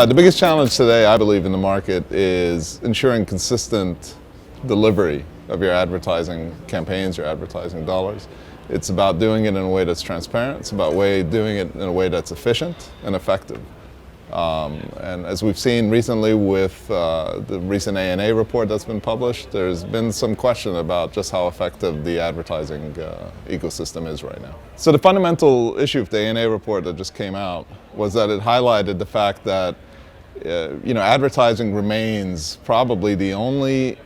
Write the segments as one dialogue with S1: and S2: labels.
S1: The biggest challenge today, I believe, in the market is ensuring consistent delivery of your advertising campaigns, your advertising dollars. It's about doing it in a way that's transparent. It's about doing it in a way that's efficient and effective. And as we've seen recently with the recent ANA report that's been published, there's been some question about just how effective the advertising ecosystem is right now. So the fundamental issue of the ANA report that just came out was that it highlighted the fact that advertising remains probably the only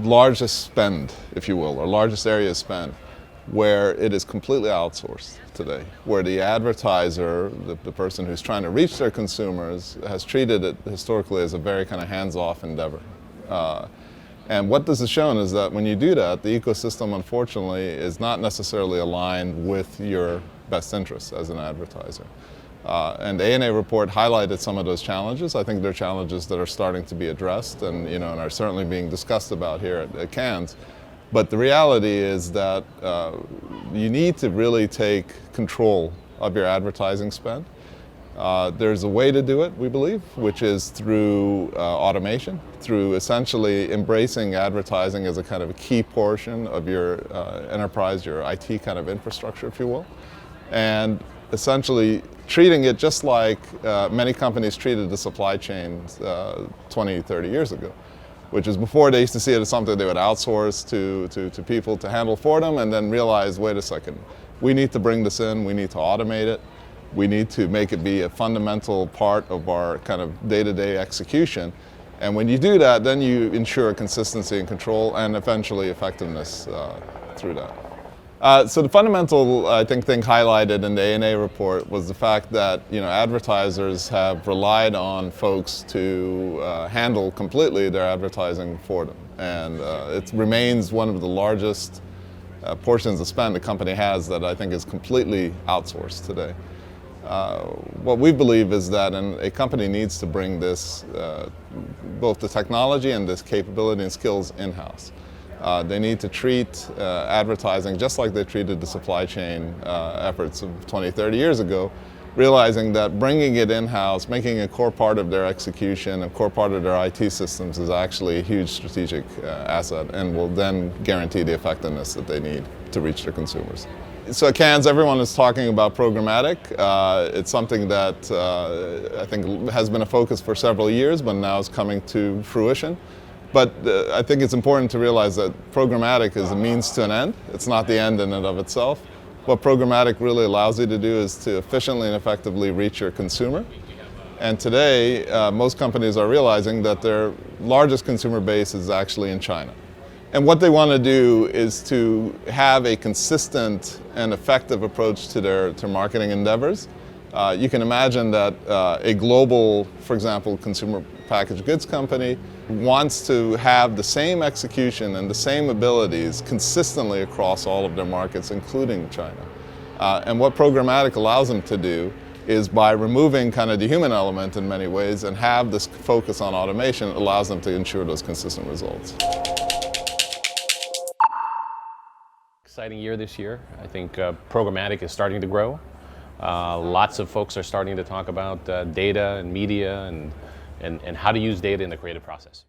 S1: largest spend, if you will, or largest area of spend where it is completely outsourced today, where the advertiser, the person who's trying to reach their consumers, has treated it historically as a very kind of hands-off endeavor. And what this has shown is that when you do that, the ecosystem, unfortunately, is not necessarily aligned with your best interests as an advertiser. And the ANA report highlighted some of those challenges. I think they're challenges that are starting to be addressed and are certainly being discussed about here at Cannes. But the reality is that you need to really take control of your advertising spend. There's a way to do it, we believe, which is through automation, through essentially embracing advertising as a kind of a key portion of your enterprise, your IT kind of infrastructure, if you will, and essentially treating it just like many companies treated the supply chain 20, 30 years ago. Which is before they used to see it as something they would outsource to people to handle for them, and then realize, wait a second, we need to bring this in, we need to automate it, we need to make it be a fundamental part of our kind of day-to-day execution. And when you do that, then you ensure consistency and control and eventually effectiveness through that. So the fundamental, I think, thing highlighted in the ANA report was the fact that advertisers have relied on folks to handle completely their advertising for them, and it remains one of the largest portions of spend a company has that I think is completely outsourced today. What we believe is that a company needs to bring this, both the technology and this capability and skills in-house. They need to treat advertising just like they treated the supply chain efforts of 20, 30 years ago, realizing that bringing it in-house, making it a core part of their execution, a core part of their IT systems is actually a huge strategic asset and will then guarantee the effectiveness that they need to reach their consumers. So at Cannes, everyone is talking about programmatic. It's something that I think has been a focus for several years, but now is coming to fruition. But I think it's important to realize that programmatic is a means to an end. It's not the end in and of itself. What programmatic really allows you to do is to efficiently and effectively reach your consumer. And today, most companies are realizing that their largest consumer base is actually in China. And what they want to do is to have a consistent and effective approach to their marketing endeavors. You can imagine that a global, for example, consumer packaged goods company wants to have the same execution and the same abilities consistently across all of their markets, including China. And what programmatic allows them to do is, by removing kind of the human element in many ways and have this focus on automation, allows them to ensure those consistent results.
S2: Exciting year this year. I think programmatic is starting to grow. Lots of folks are starting to talk about data and media and how to use data in the creative process.